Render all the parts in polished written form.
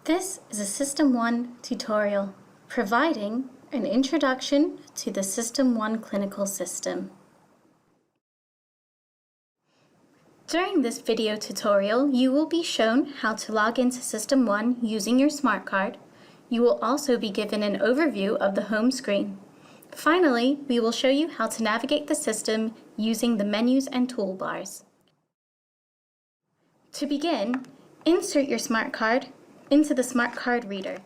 This is a Systmone tutorial providing an introduction to the Systmone clinical system. During this video tutorial, you will be shown how to log into Systmone using your smart card. You will also be given an overview of the home screen. Finally, we will show you how to navigate the system using the menus and toolbars. To begin, insert your smart card into the smart card reader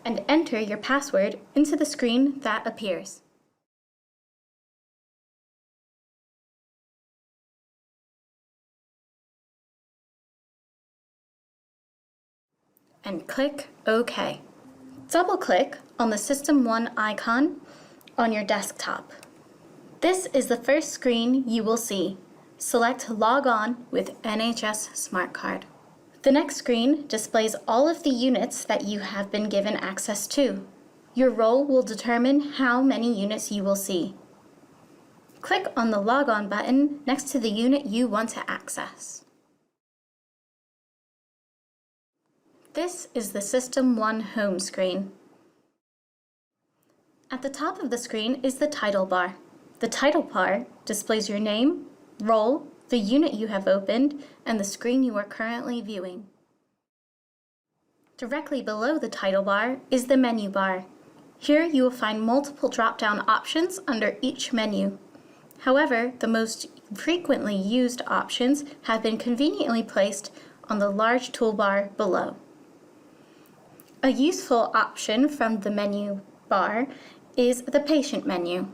and enter your password into the screen that appears. And click OK. Double-click on the Systmone icon on your desktop. This is the first screen you will see. Select Log On with NHS Smart Card. The next screen displays all of the units that you have been given access to. Your role will determine how many units you will see. Click on the Log On button next to the unit you want to access. This is the Systmone home screen. At the top of the screen is the title bar. The title bar displays your name, role, the unit you have opened, and the screen you are currently viewing. Directly below the title bar is the menu bar. Here you will find multiple drop-down options under each menu. However, the most frequently used options have been conveniently placed on the large toolbar below. A useful option from the menu bar is the patient menu.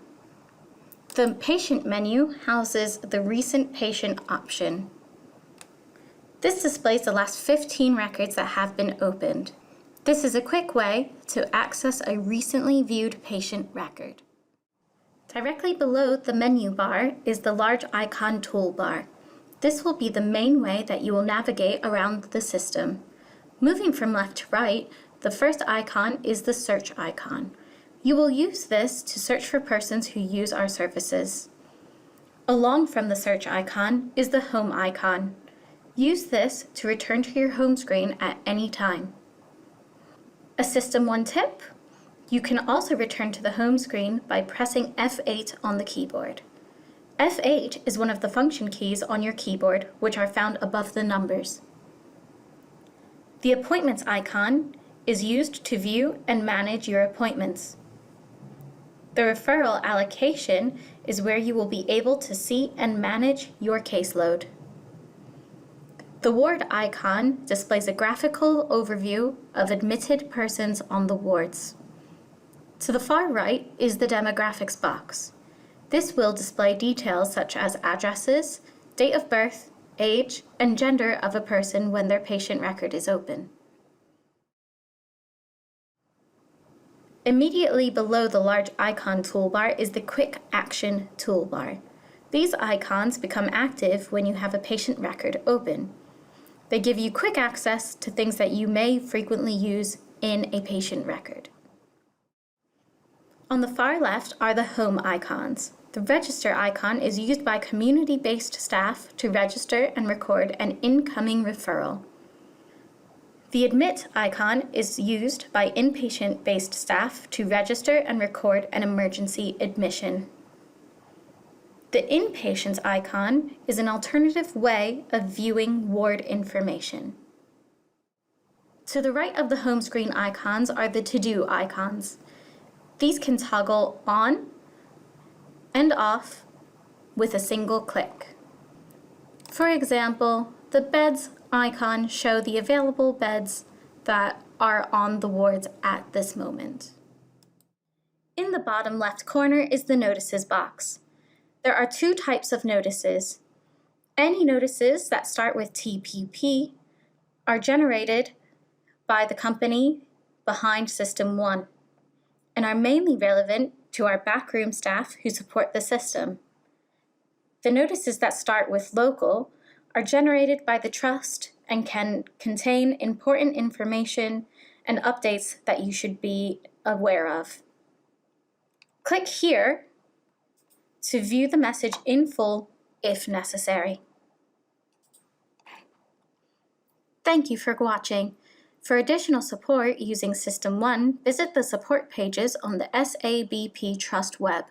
The patient menu houses the recent patient option. This displays the last 15 records that have been opened. This is a quick way to access a recently viewed patient record. Directly below the menu bar is the large icon toolbar. This will be the main way that you will navigate around the system. Moving from left to right, the first icon is the search icon. You will use this to search for persons who use our services. Along from the search icon is the home icon. Use this to return to your home screen at any time. A Systmone tip: you can also return to the home screen by pressing F8 on the keyboard. F8 is one of the function keys on your keyboard, which are found above the numbers. The appointments icon is used to view and manage your appointments. The referral allocation is where you will be able to see and manage your caseload. The ward icon displays a graphical overview of admitted persons on the wards. To the far right is the demographics box. This will display details such as addresses, date of birth, age, and gender of a person when their patient record is open. Immediately below the large icon toolbar is the Quick Action toolbar. These icons become active when you have a patient record open. They give you quick access to things that you may frequently use in a patient record. On the far left are the home icons. The register icon is used by community-based staff to register and record an incoming referral. The admit icon is used by inpatient-based staff to register and record an emergency admission. The inpatients icon is an alternative way of viewing ward information. To the right of the home screen icons are the to-do icons. These can toggle on and off with a single click. For example, the beds icon show the available beds that are on the wards at this moment. In the bottom left corner is the notices box. There are two types of notices. Any notices that start with TPP are generated by the company behind Systmone and are mainly relevant to our backroom staff who support the system. The notices that start with local are generated by the trust and can contain important information and updates that you should be aware of. Click here to view the message in full if necessary. Thank you for watching. For additional support using Systmone, visit the support pages on the SABP Trust web,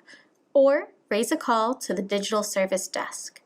or raise a call to the Digital Service Desk.